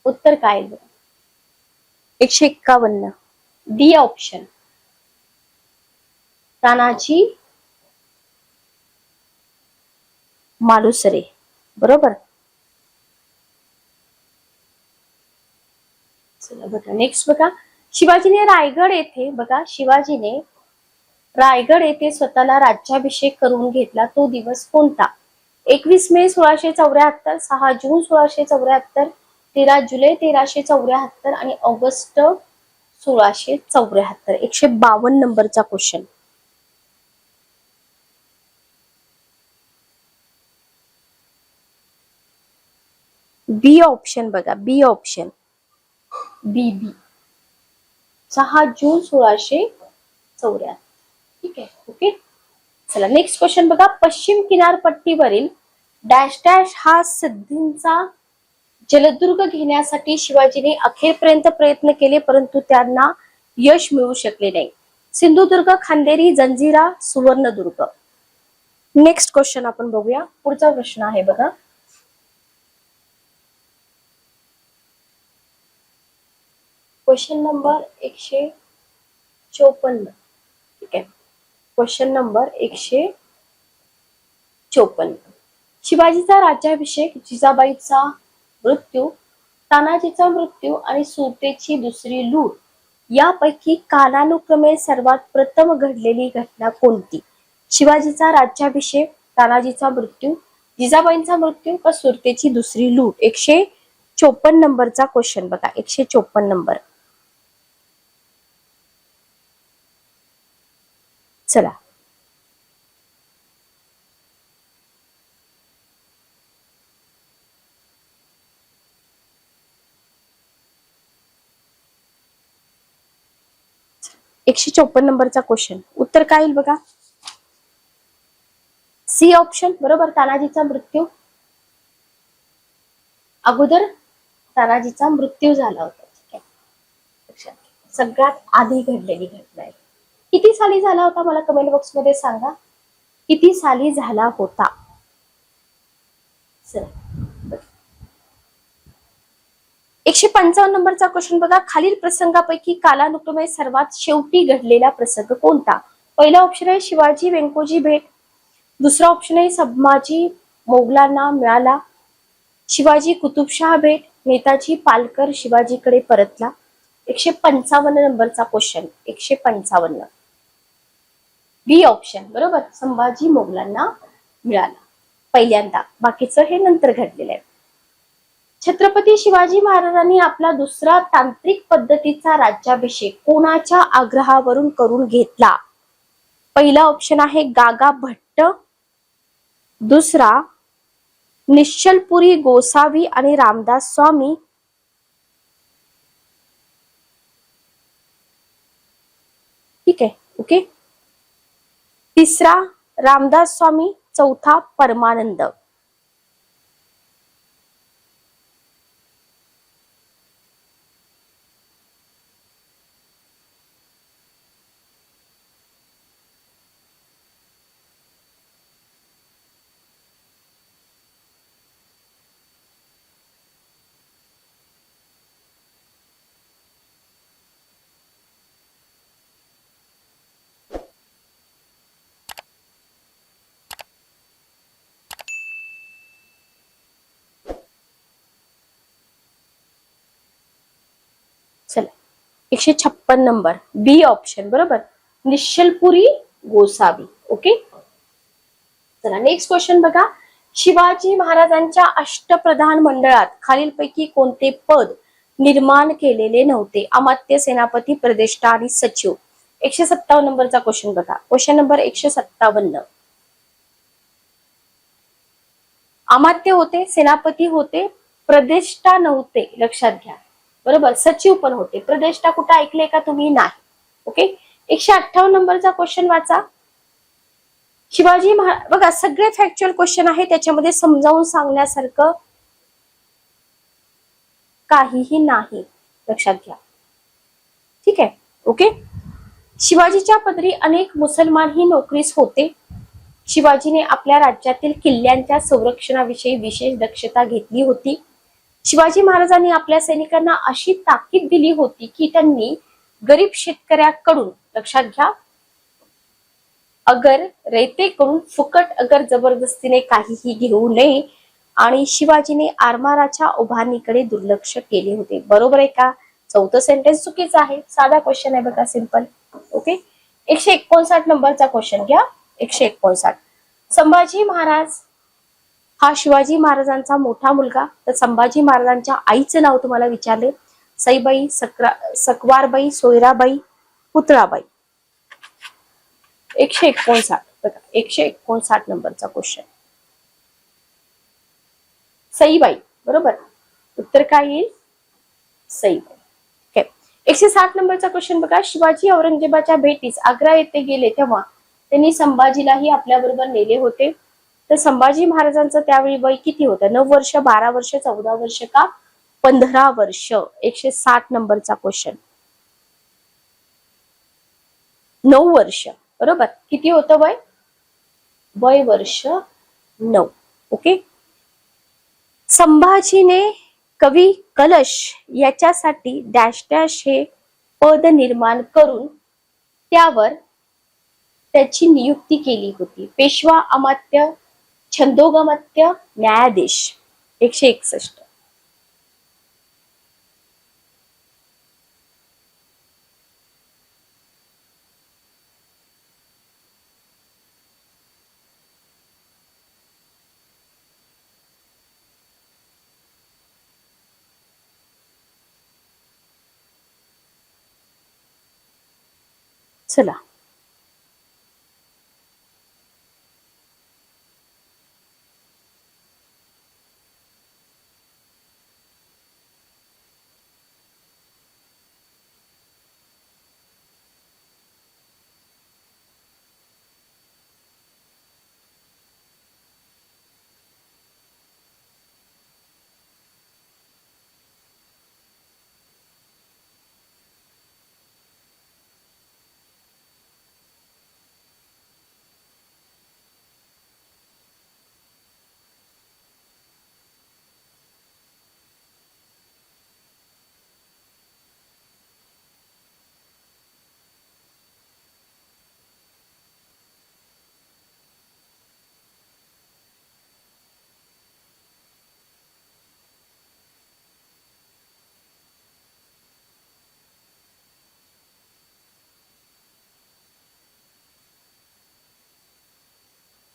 Speaker 1: उत्तर काय येईल बघा. 151, डी ऑप्शन, तानाजी मालुसरे. बरोबर. चला बघा, नेक्स्ट बघा, शिवाजीने रायगड येथे स्वतःला राज्याभिषेक करून घेतला, तो दिवस कोणता? 21 मे 1674, 6 जून 1674, 13 जुलै 1374 आणि ऑगस्ट 1674. 152 नंबरचा क्वेश्चन. बी ऑप्शन बघा, बी ऑप्शन, बी बी, 6 जून 1674. ठीक आहे. ओके, चला नेक्स्ट क्वेश्चन बघा, पश्चिम किनारपट्टीवरील डॅश डॅश हा सिद्धींचा जलदुर्ग घेण्यासाठी शिवाजीने अखेरपर्यंत प्रयत्न केले, परंतु त्यांना यश मिळू शकले नाही. सिंधुदुर्ग, खांदेरी, जंजिरा, सुवर्णदुर्ग. नेक्स्ट क्वेश्चन आपण बघूया. पुढचा प्रश्न आहे बघा, क्वेश्चन नंबर 154. ठीक आहे, क्वेश्चन नंबर 154. शिवाजीचा राज्याभिषेक, जिजाबाईचा मृत्यू, तानाजीचा मृत्यू आणि सुरतेची दुसरी लूट यापैकी कालानुक्रमे सर्वात प्रथम घडलेली घटना कोणती? शिवाजीचा राज्याभिषेक, तानाजीचा मृत्यू, जिजाबाईंचा मृत्यू का सुरतेची दुसरी लूट? 154 नंबरचा क्वेश्चन बघा, 154 नंबर. चला, एकशे 154 नंबरचा क्वेश्चन उत्तर काय येईल बघा. सी ऑप्शन बरोबर, तानाजीचा मृत्यू. अगोदर तानाजीचा मृत्यू झाला होता. ठीक आहे, सगळ्यात आधी घडलेली घटना आहे. किती साली झाला होता मला कमेंट बॉक्स मध्ये सांगा, किती साली झाला होता. 155 नंबरचा क्वेश्चन बघा. खालील प्रसंगापैकी कालानुक्रमे सर्वात शेवटी घडलेला प्रसंग कोणता? पहिला ऑप्शन आहे शिवाजी व्यंकोजी भेट, दुसरा ऑप्शन आहे संभाजी मोगलांना मिळाला, शिवाजी कुतुबशाह भेट, नेताजी पालकर शिवाजीकडे परतला. 155 नंबरचा क्वेश्चन, 155. बी ऑप्शन बरोबर, संभाजी मोगलांना मिळाला पहिल्यांदा, बाकीचं हे नंतर घडलेलं आहे. छत्रपती शिवाजी महाराजांनी आपला दुसरा तांत्रिक पद्धतीचा राज्याभिषेक कोणाच्या आग्रहावरून करून घेतला? पहिला ऑप्शन आहे गागा भट्ट, दुसरा निश्चलपुरी गोसावी आणि रामदास स्वामी, ठीक आहे, ओके. तिसरा रामदास स्वामी, चौथा परमानंद. चला, 156 नंबर, बी ऑप्शन बरोबर, निश्चलपुरी गोसावी. ओके, चला नेक्स्ट क्वेश्चन बघा. शिवाजी महाराजांच्या अष्टप्रधान मंडळात खालीलपैकी कोणते पद निर्माण केलेले नव्हते? अमात्य, सेनापती, प्रदेष्टा आणि सचिव. 157 नंबरचा क्वेश्चन बघा, क्वेश्चन नंबर 157. अमात्य होते, सेनापती होते, प्रदेष्टा नव्हते, लक्षात घ्या बरोबर, सचिव पण होते. प्रदेष्टा कुठे ऐकले का तुम्ही? नाही. ओके, 158 नंबरचा क्वेश्चन वाचा. शिवाजी महाराज बघा, सगळे फॅक्च्युअल क्वेश्चन आहे, त्याच्यामध्ये समजावून सांगण्यासारखं काहीही नाही, लक्षात घ्या. ठीक आहे, ओके. शिवाजीच्या पदरी अनेक मुसलमानही नोकरीस होते. शिवाजीने आपल्या राज्यातील किल्ल्यांच्या संरक्षणाविषयी विशेष दक्षता घेतली होती. शिवाजी महाराजांनी आपल्या सैनिकांना अशी ताकीद दिली होती की त्यांनी गरीब शेतकऱ्याकडून, लक्षात घ्या, अगर रेतेकडून फुकट अगर जबरदस्तीने काहीही घेऊ नये, आणि शिवाजीने आरमाराच्या उभारणीकडे दुर्लक्ष केले होते. बरोबर आहे का? चौथं सेंटेन्स चुकीचं आहे. साधा क्वेश्चन आहे बघा, सिंपल. ओके, 159 नंबरचा क्वेश्चन घ्या. 159. संभाजी महाराज हा शिवाजी महाराजांचा मोठा मुलगा. तर संभाजी महाराजांच्या आईचं नाव तुम्हाला विचारले, सईबाई, सकवारबाई, सोयराबाई, पुतळाबाई. 159 बघा, 159 नंबरचा क्वेश्चन. सईबाई बरोबर, उत्तर काय येईल? सईबाई. 160 नंबरचा क्वेश्चन बघा. शिवाजी औरंगजेबाच्या भेटीस आग्रा येथे गेले तेव्हा त्यांनी संभाजीलाही आपल्या बरोबर नेले होते. तर संभाजी महाराजांचं त्यावेळी वय किती होतं? 9 वर्ष, 12 वर्ष, 14 वर्ष का 15 वर्ष? 160 नंबरचा क्वेश्चन. 9 वर्ष बरोबर. किती होतं वय? वय वर्ष 9. ओके. संभाजीने कवी कलश याच्यासाठी डॅश डॅश हे पद निर्माण करून त्यावर त्याची नियुक्ती केली होती. पेशवा, अमात्य, छंदोगमात्य, न्यायाधीश. 161. चला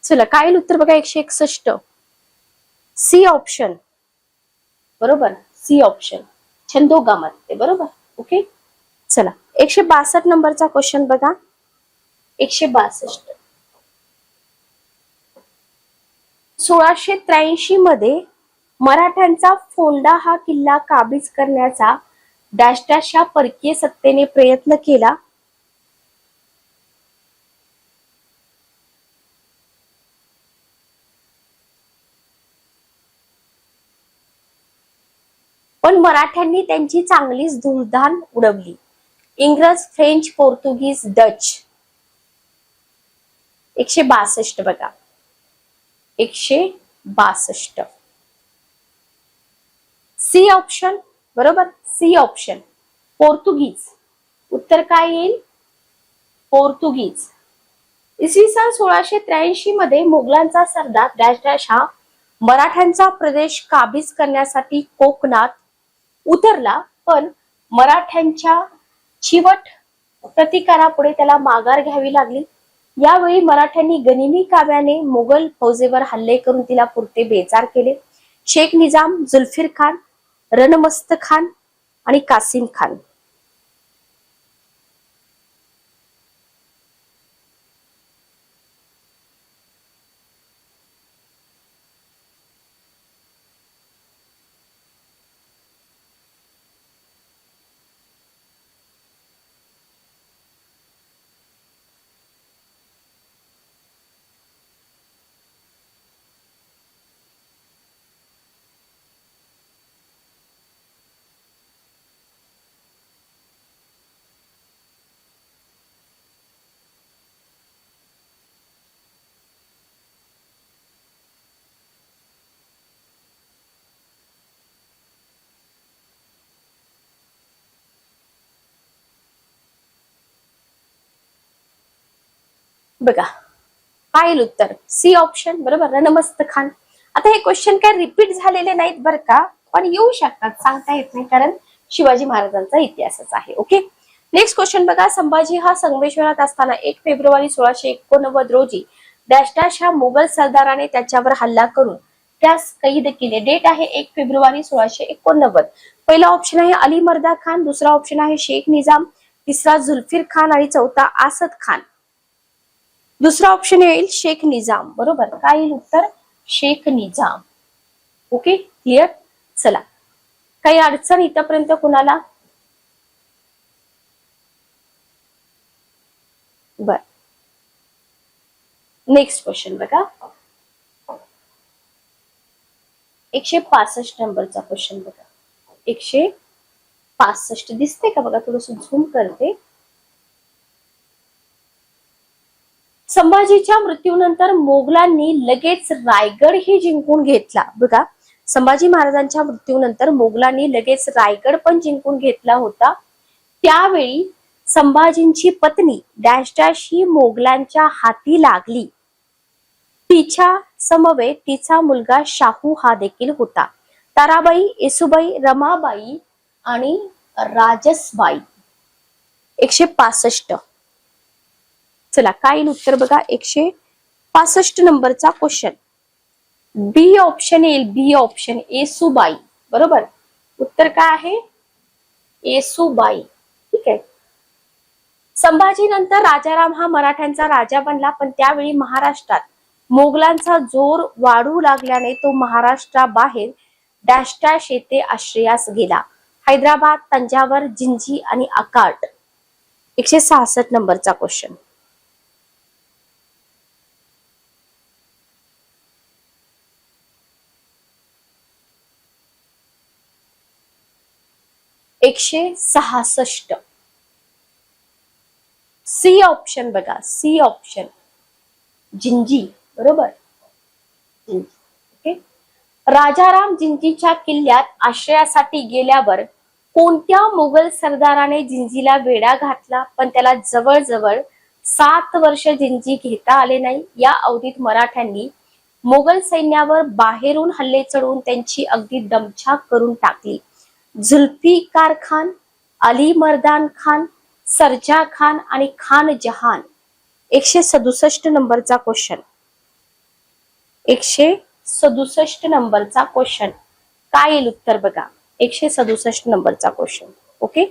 Speaker 1: चला काय येईल उत्तर बघा 161 सी ऑप्शन बरोबर सी ऑप्शन छंदोगामध्ये बरोबर ओके चला 162 नंबरचा क्वेश्चन बघा 162 1683 मध्ये मराठ्यांचा फोंडा हा किल्ला काबीज करण्याचा डॅश डॅश या परकीय सत्तेने प्रयत्न केला पण मराठ्यांनी त्यांची चांगलीच धूळधाण उडवली इंग्रज फ्रेंच पोर्तुगीज डच 162 बघा 162 सी ऑप्शन बरोबर सी ऑप्शन पोर्तुगीज उत्तर काय येईल पोर्तुगीज इसवी सन 1683 मध्ये मोगलांचा सरदार डॅश डॅश हा मराठ्यांचा प्रदेश काबीज करण्यासाठी कोकणात उतरला पण मराठ्यांच्या चिवट प्रतिकारापुढे त्याला माघार घ्यावी लागली यावेळी मराठ्यांनी गनिमी काव्याने मोगल फौजेवर हल्ले करून तिला पुरते बेजार केले शेख निजाम जुल्फिर खान रणमस्त खान आणि कासिम खान बघा काय येईल उत्तर सी ऑप्शन बरोबर रणमस्त खान आता हे क्वेश्चन काय रिपीट झालेले नाहीत बरं का पण येऊ शकतात सांगता येत नाही कारण शिवाजी महाराजांचा इतिहासच आहे ओके नेक्स्ट क्वेश्चन बघा संभाजी हा संगमेश्वरात असताना 1 फेब्रुवारी 1689 रोजी डॅश डॅश ह्या मोगल सरदाराने त्याच्यावर हल्ला करून त्यास कैद केले डेट आहे 1 फेब्रुवारी 1689 पहिला ऑप्शन आहे अली मर्दा खान दुसरा ऑप्शन आहे शेख निजाम तिसरा जुल्फिर खान आणि चौथा आसद खान दुसरा ऑप्शन येईल शेख निजाम बरोबर काय येईल उत्तर शेख निजाम ओके क्लिअर चला काही अडचण इथपर्यंत कुणाला बर नेक्स्ट क्वेश्चन बघा 165 नंबरचा क्वेश्चन बघा 165 दिसते का बघा थोडस झूम करते संभाजीच्या मृत्यूनंतर मोगलांनी लगेच रायगड ही जिंकून घेतला बघा संभाजी महाराजांच्या मृत्यूनंतर मोगलांनी लगेच रायगड पण जिंकून घेतला होता त्यावेळी संभाजींची पत्नी डॅश डॅश ही मोगलांच्या हाती लागली तिच्या समवेत तिचा मुलगा शाहू हा देखील होता ताराबाई येसुबाई रमाबाई आणि राजसबाई 165 चला काय येईल उत्तर बघा 165 नंबरचा क्वेश्चन बी ऑप्शन येईल बी ऑप्शन येसुबाई बरोबर उत्तर काय आहे येसुबाई ठीक आहे संभाजीनंतर राजाराम हा मराठ्यांचा राजा बनला, पण त्यावेळी महाराष्ट्रात मोगलांचा जोर वाढू लागल्याने तो महाराष्ट्राबाहेर डॅश डॅश येथे आश्रयास गेला. हैदराबाद, तंजावर, जिंजी आणि अकाट. 166 नंबरचा क्वेश्चन. एकशे 66. सी ऑप्शन बघा, सी ऑप्शन जिंजी. बरोबर, जिंजी. ओके. राजाराम जिंजीच्या किल्ल्यात आश्रयासाठी गेल्यावर कोणत्या मुघल सरदाराने जिंजीला वेढा घातला, पण त्याला जवळजवळ 7 वर्ष जिंजी घेता आले नाही. या अवधीत मराठ्यांनी मोगल सैन्यावर बाहेरून हल्ले चढवून त्यांची अगदी दमछाक करून टाकली. जुल्फिकार खान, अली मर्दान खान, सरजा खान आणि खान जहान. 167 नंबरचा क्वेश्चन. 167 नंबरचा क्वेश्चन. काय येईल उत्तर बघा. 167 नंबरचा क्वेश्चन. ओके.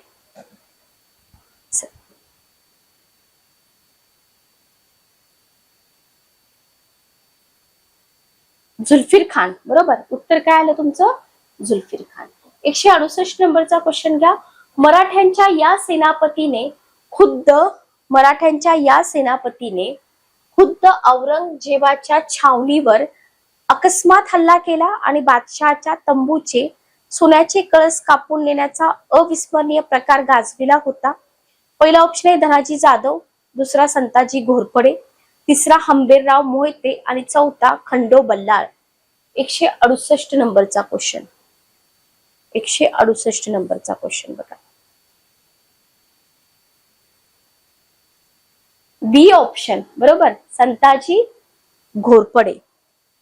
Speaker 1: जुल्फिर खान. बरोबर, उत्तर काय आलं तुमचं? जुल्फिर खान. 168 नंबरचा क्वेश्चन घ्या. मराठ्यांच्या या सेनापतीने खुद्द औरंगजेबाच्या छावणीवर अकस्मात हल्ला केला आणि बादशहाच्या तंबूचे सोन्याचे कळस कापून नेण्याचा अविस्मरणीय प्रकार गाजविला होता. पहिला ऑप्शन आहे धनाजी जाधव, दुसरा संताजी घोरपडे, तिसरा हंबीरराव मोहिते आणि चौथा खंडो बल्लाळ. 168 नंबरचा क्वेश्चन. 168 नंबरचा क्वेश्चन बघा. बी ऑप्शन. बरोबर, संताजी घोरपडे.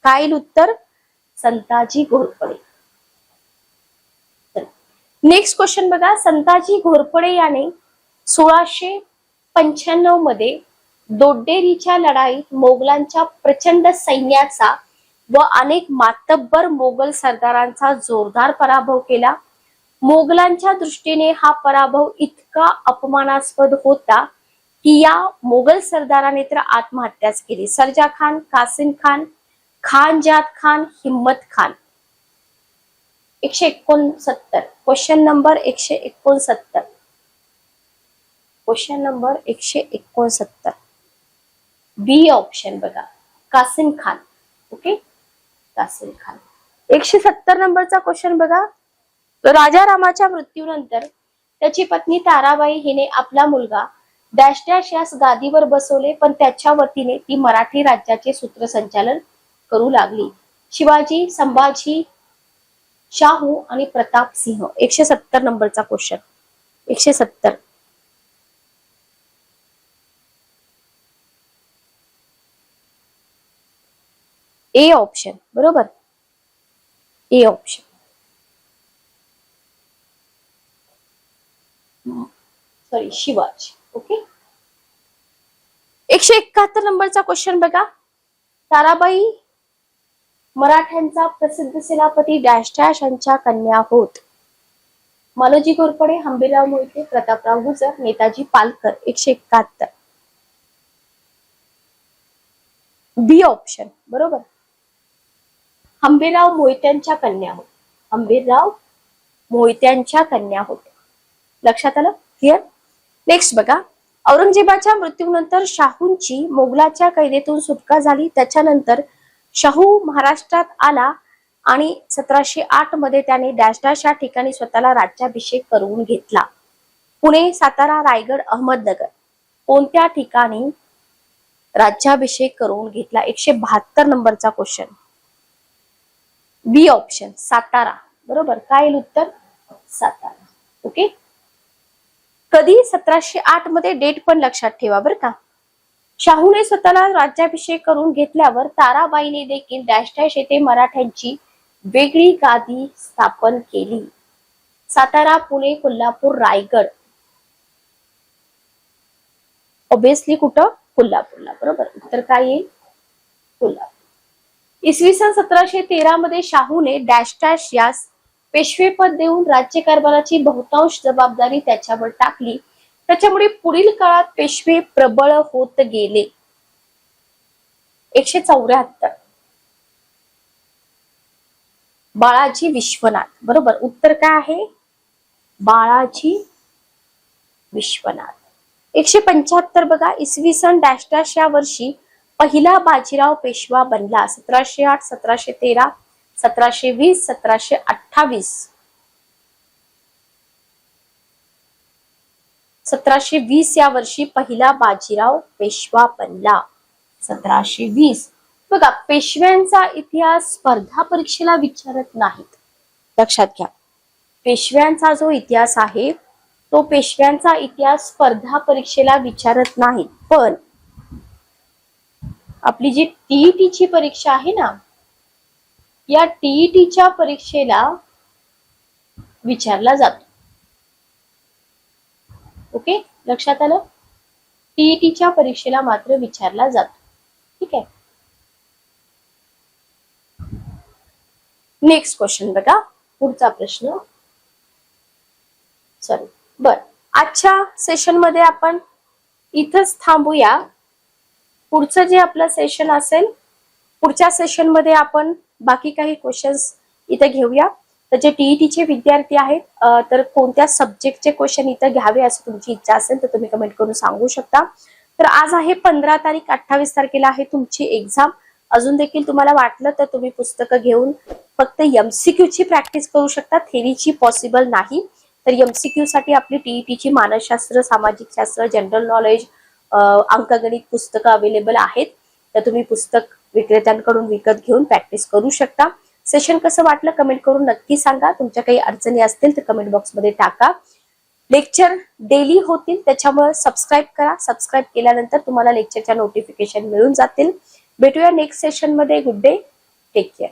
Speaker 1: काय येईल उत्तर? संताजी घोरपडे. नेक्स्ट क्वेश्चन बघा. संताजी घोरपडे याने 1695 मध्ये दोड्डेरीच्या लढाईत मोगलांच्या प्रचंड सैन्याचा व अनेक मातब्बर मोगल सरदारांचा जोरदार पराभव केला. मोगलांच्या दृष्टीने हा पराभव इतका अपमानास्पद होता की या मोगल सरदाराने तर आत्महत्याच केली. Sarja Khan, Kasim Khan, Khanzad Khan, Himmat Khan. 169. Question number 169. Question number 169. बी ऑप्शन बघा, कासिम खान. ओके, कासिम खान. 170 नंबरचा क्वेश्चन बघा. राजारामाच्या मृत्यूनंतर त्याची पत्नी ताराबाई हिने आपला मुलगा डॅश डॅश यास गादीवर बसवले, पण त्याच्या वतीने ती मराठी राज्याचे सूत्रसंचालन करू लागली. शिवाजी, संभाजी, शाहू आणि प्रताप सिंह. 170 नंबरचा क्वेश्चन. 170. A option. बरोबर, A option. Sorry, Shivaji. Okay. 171 नंबरचा क्वेश्चन बघा. ताराबाई मराठ्यांचा प्रसिद्ध सेनापती डॅश डॅश यांच्या कन्या होत. मालोजी घोरपडे, हंबीरराव मोहिते, प्रतापराव गुजर, नेताजी पालकर. 171. बी ऑप्शन. बरोबर, हंबीरराव मोहित्यांच्या कन्या होत. हंबीरराव मोहित्यांच्या कन्या होत. लक्षात आलं? क्लिअर? नेक्स्ट बघा. औरंगजेबाच्या मृत्यूनंतर शाहूंची मोगलाच्या कैदेतून सुटका झाली. त्याच्यानंतर शाहू महाराष्ट्रात आला आणि 1708 मध्ये त्याने डॅश डॅश या ठिकाणी स्वतःला राज्याभिषेक करून घेतला. पुणे, सातारा, रायगड, अहमदनगर कोणत्या ठिकाणी राज्याभिषेक करून घेतला? 172 नंबरचा क्वेश्चन. बी ऑप्शन, सातारा. बरोबर, काय येईल उत्तर? सातारा. ओके. कधी? 1708 मध्ये. डेट पण लक्षात ठेवा बरं का. शाहूने स्वतःला राज्याभिषेक करून घेतल्यावर ताराबाईने देखील डॅश डॅश येथे मराठ्यांची वेगळी गादी स्थापन केली. सातारा, पुणे, कोल्हापूर, रायगड. ऑब्विसली कुठं? कोल्हापूरला. बरोबर, उत्तर काय येईल? कोल्हापूर. इसवी सन 1713 मध्ये शाहूने डॅश डॅश यास पेशवेपद देऊन राज्यकारभाराची बहुतांश जबाबदारी त्याच्यावर टाकली. त्याच्यामुळे पुढील काळात पेशवे प्रबळ होत गेले. 174. बाळाजी विश्वनाथ. बरोबर, उत्तर काय आहे? बाळाजी विश्वनाथ. 175 बघा, इसवी सन डॅश डॅश या वर्षी पहिला बाजीराव पेशवा बनला. 1708, 1713, 1720, 1728. 1720 या वर्षी पहिला बाजीराव पेशवा बनला. 1720. बघा, पेशव्यांचा इतिहास स्पर्धा परीक्षेला विचारत नाहीत, लक्षात घ्या. पेशव्यांचा जो इतिहास आहे तो पेशव्यांचा इतिहास स्पर्धा परीक्षेला विचारत नाहीत, पण आपली जी टीईटीची परीक्षा आहे ना, या टीईटीच्या परीक्षेला विचारला जातो. ओके, लक्षात आलं? टीईटीच्या परीक्षेला मात्र विचारला जातो. ठीक आहे. नेक्स्ट क्वेश्चन बघा, पुढचा प्रश्न. सॉरी, बर, आजच्या सेशन मध्ये आपण इथंच थांबूया. पुढचं जे आपलं सेशन असेल, पुढच्या सेशन मध्ये आपण बाकी काही क्वेश्चन्स इथे घेऊया. तर जे टीईटीचे विद्यार्थी आहेत, तर कोणत्या सब्जेक्टचे क्वेश्चन इथं घ्यावे असं तुमची इच्छा असेल तर तुम्ही कमेंट करून सांगू शकता. तर आज आहे 15 तारीख, 28 तारखेला आहे तुमची एक्झाम. अजून देखील तुम्हाला वाटलं तर तुम्ही पुस्तकं घेऊन फक्त एमसीक्यू ची प्रॅक्टिस करू शकता, थेरीची पॉसिबल नाही. तर एमसीक्यू साठी आपली टीईटीची मानसशास्त्र, सामाजिक शास्त्र, जनरल नॉलेज, अंकगणित पुस्तकं अवेलेबल आहेत. तर तुम्ही पुस्तक विक्रेत्यांकडून विकत घेऊन प्रॅक्टिस करू शकता. सेशन कसं वाटलं कमेंट करून नक्की सांगा. तुमच्या काही अडचणी असतील तर कमेंट बॉक्समध्ये टाका. लेक्चर डेली होतील, त्याच्यामुळे सबस्क्राईब करा. सबस्क्राईब केल्यानंतर तुम्हाला लेक्चरच्या नोटिफिकेशन मिळून जातील. भेटूया नेक्स्ट सेशन मध्ये. Good day, take care.